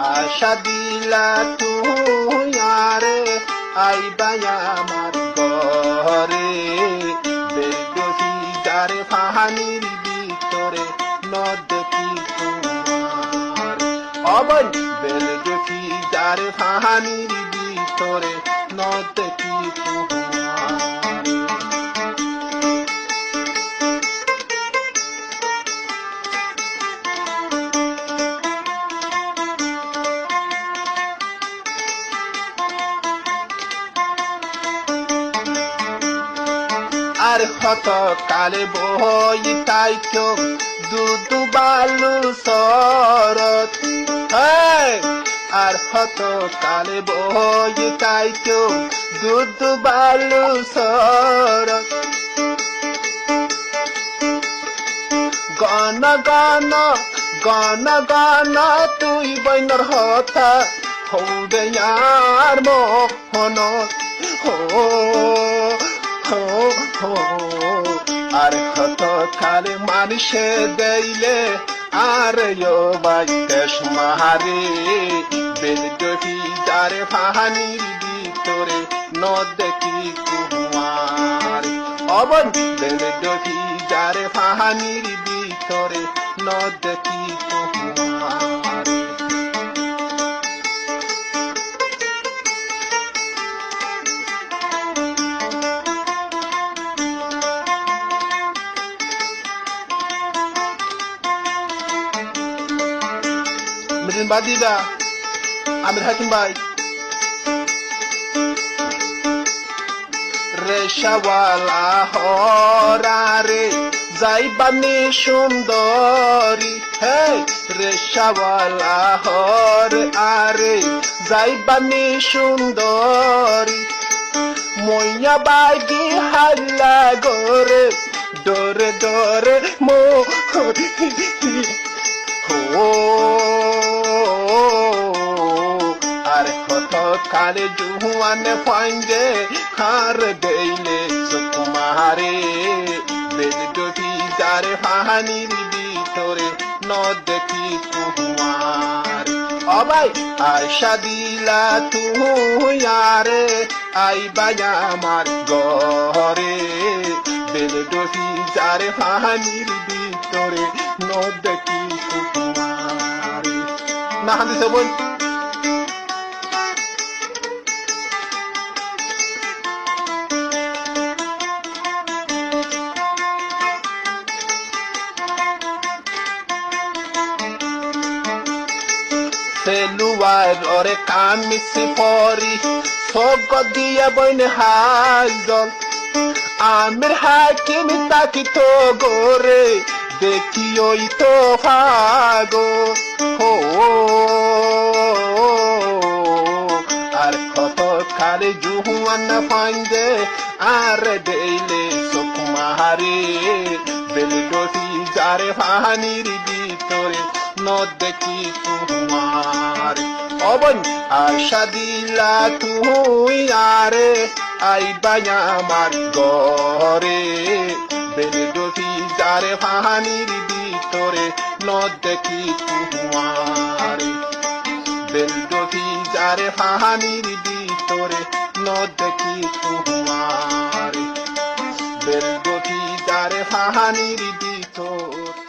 আশা দিলা তুই আরে আইবা আমার ঘরে বেদহি যারে ফাহানির ভিতরে নদকি তোমার অবন বেদহি যারে ফাহানির ভিতরে নদকি তোমার আর হত কালে বই তাইতো দুদু বালু সরত আর হত কালে বই তাইতো দুদু বালু সরত গণ গণ গণ গণ তুই বইনর হতা হৌবে আর মোহন আর কত কালে মানুষে দেইলে আর বাইতেশ মাহারে বেদহি যারে ফাহানির ভিতরে নদকি কুমার অবন বেদহি যারে ফাহানির ভিতরে নদকি Kumar Medin Badida, Amir Hakim Bhai. Reshawala horare, Zaibani Shundori. Hey, Reshawala hore are, Zaibani Shundori. Moya bagi halla gore, dore dore mo. আর কত কালে জুয়ানে ফাইন্দে হার দেইলে সুকুমারে বেদহি যারে ফাহানির ভিতরে নদকি কুমার অবাই আশা দিলা তুই আরে আইবা আমার ঘরে বেদহি যারে ফাহানির ভিতরে নদকি কুমার না হান্দি সবই সেলুয়ার ওরে কামিছি পরি সব দিয়া বইন হাজল আমির হাকিম তাকি তো গোরে দেখি ওই তো ভাগো হো আর কত কালে জুহুয়ান ফাইন্দে আর দেইলে সুকুমারে বেলডহি যারে ফাহানির ভিতরে নদকি তোমার অবন আশা দিলা তুই আরে আইবা আমার ঘরে বেলডহি যারে ফাহানির ভিতরে নদকি তোমার বেলডহি যারে ফাহানির ভিতরে নদকি তোমার বেলডহি যারে ফাহানির ভিতরে